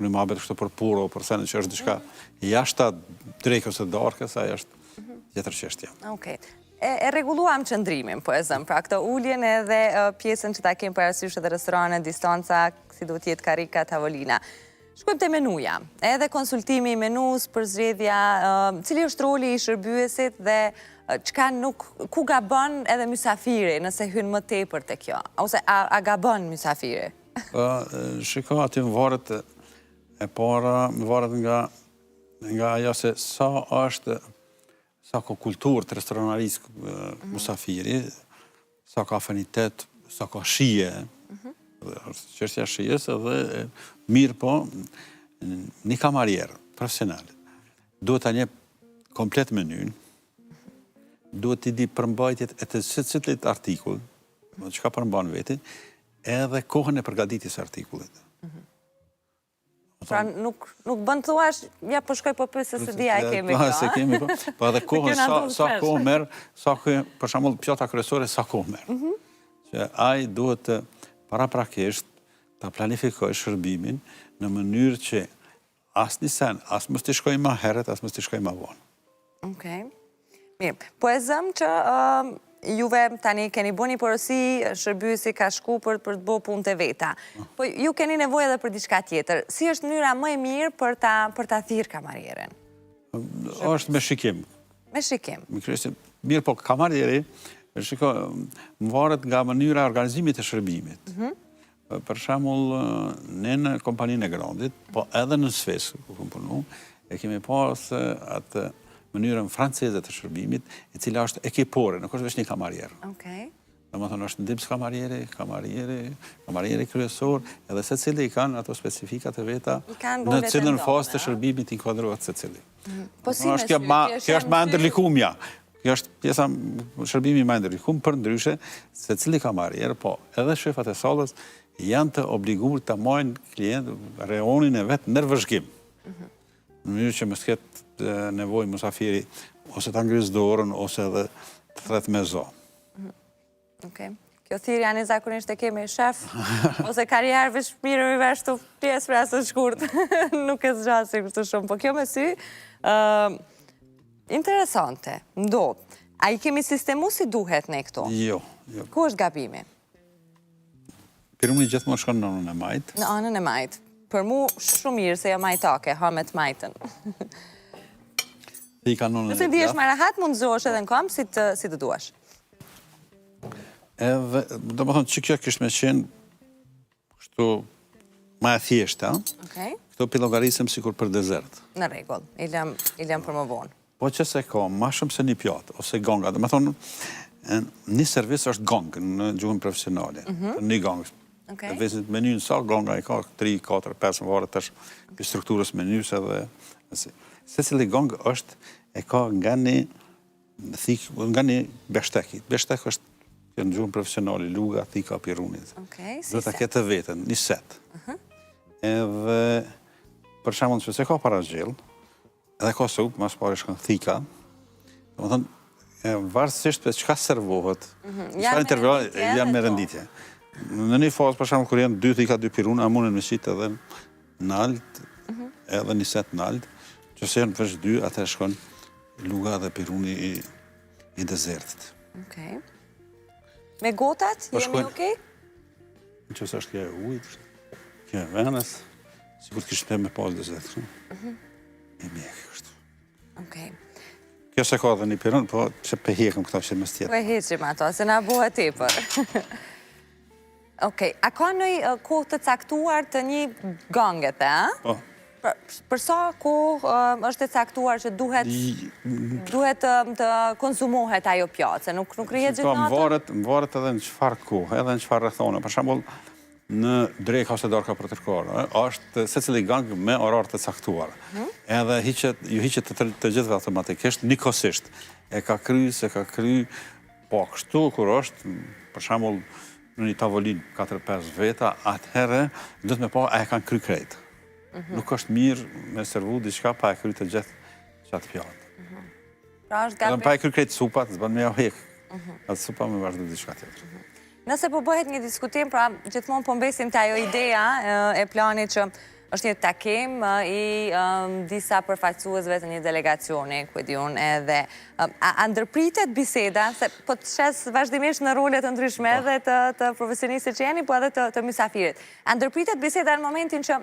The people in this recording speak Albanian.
në mabet kështu për puro, për sene që është diçka jashta drekës e darkës, ajo është tjetër çështje. Okej. E rregulluam qëndrimin, po e zëm, pra këtë uljen edhe pjesën që ta kem parasysh edhe restorane, distanca, si duhet jetë karika, tavolina. Shkojmë te menuja, edhe konsultimi i menus, përzgjedhja, cili është roli i shërbyesit dhe çka nuk, ku gabon edhe mysafiri nëse hyn më tepër te kjo, ose a gabon mysafiri? Shiko, aty më varet e para, më varet nga ajo se sa ka kulturë të restoranarisë musafiri, sa ka afinitet, sa ka shije, çështja e shijes edhe mirë po, një kamarier profesional duhet ta njeh komplet menyn, duhet t'i di përmbajtjet e të secili artikull, çka përmban veti, edhe kohën e përgatitjes së artikullit. Pra nuk bën thuash, ja po shkoj po pyes se dia e kemi këto. Se kemi po. Po edhe kohën sa kohë merr, për shembull pjata kryesore sa kohë merr. Që ai duhet paraprakisht ta planifikojë shërbimin në mënyrë që asnjë sen, as mos të shkojë më herët, as mos të shkojë më vonë. Okej. Mirë, po e zëm që juve tani keni bëni porosi, shërbyesi ka shku për të bërë punë të veta. Po ju keni nevojë edhe për diçka tjetër. Si është mënyra më e mirë për ta thirrë kamarieren? Është me shikim. Me shikim. Mirë, po kamarieri, shiko, më varet nga mënyra e organizimit të shërbimit. Për shembull, ne në kompaninë e Grandit, po edhe në Sves, ku kam punu, e kemi pas atë mënyrën franceze të shërbimit, e cila është ekipore, nuk është vetëm një kamarier. Okej. Domethënë është ndihmës kamarieri kryesor, edhe secili i kanë ato specifikat e veta në cilën fazë të shërbimit inkuadrohet secili. Po si kjo është më ndërlikumja. Kjo është pjesa shërbimi më ndërlikum, për ndryshe secili kamarier, po edhe shefat e sallës janë të obliguar ta marrin klient reonin e vet në vëzhgim. Në mënyrë që mos ketë nevojë musafiri ose ta ngriz dorën ose edhe të thret me zo. Okej. Kjo thirrje janë zakonisht e kemi shef ose karrierëve shpirë mi vesh të pjesë pra së shkurt. Nuk e zgjasë kështu shumë, po kjo me sy interesante, ndodh. A i kemi sistemu si duhet ne këto? Jo. Ku është gabimi? Piruni gjithmonë shkon në anën e majt. Në anën e majt. Për mu shumë mirë se jam majtake, ha me të majtën. Nëse dihesh më rahat, mund zohesh edhe në kam, si të duash. Edhe, do më thonë që kjo kishtë me qenë kështu ma e thjeshta, këto pilogarisëm sikur për dezert. Në rregull, i lëm për më vonë. Po që se ka, ma shumë se një pjatë, ose gonga. Do më thonë, një servis është gongë në gjuhën profesionale, një gongë. Në vesit menyn sa, gonga i ka 3, 4, 5 varet tash për strukturës menys edhe secili gong është e ka nga një beshtek. Beshtek është në gjuhën profesionale, luga, thika, pirunit. Do të ketë vetën, një set. Edhe për shembull që se ka parasgjell, edhe ka supë, mas pari shkën thika, do të thonë varësisht për çka servohet, çfarë intervalli janë me renditje. Në një fazë, për shembull, kur janë 2 thika, 2 piruna, a mundën me shit edhe në alt, edhe një set në alt, që se janë veç 2, atë shkon luga dhe piruni i desertit. Okej. Me gotat, jemi okej? Në që se është kjo e ujt, kjo e venës, sikur të kishte me pas desertit. E mjekë kështu. Okej. Kjo se ka dhe një pirun, po që pe hekëm këta që mes tjetë. Po e heqim ato, se na buhet tepër. Okej, a ka nëjë kohë të caktuar të një ganget, e? Po. Për sa kohë është e caktuar që duhet të konsumohet ajo pjatë, se nuk rrihet gjithë natën? Më varet edhe në çfarë kohë, edhe në çfarë rrethone. Për shembull, në dreka ose darka për tërkohë, është secili gang me orar të caktuar. Edhe ju hiqet të gjithëve automatikisht, nikosisht. E ka kry, po kështu kur është, për shembull, në një tavolin 4-5 veta, atëherë do të me pa a e kanë kry krejt. Nuk është mirë me servu diçka pa e kry të gjithë qatë pjatë. Edhe pa e kry krejt supat, zban me ja hek. Atë supa me vazhdu diçka tjetër. Nëse po bëhet një diskutim, pra gjithmonë po mbesim të ajo ideja e planit që është një takim i disa përfaqësuesve të një delegacioni, ku e di unë, edhe a ndërpritet biseda, se po të shes vazhdimisht në rolet të ndryshme edhe të profesionistit që jeni, po edhe të mysafirit. A ndërpritet biseda në momentin që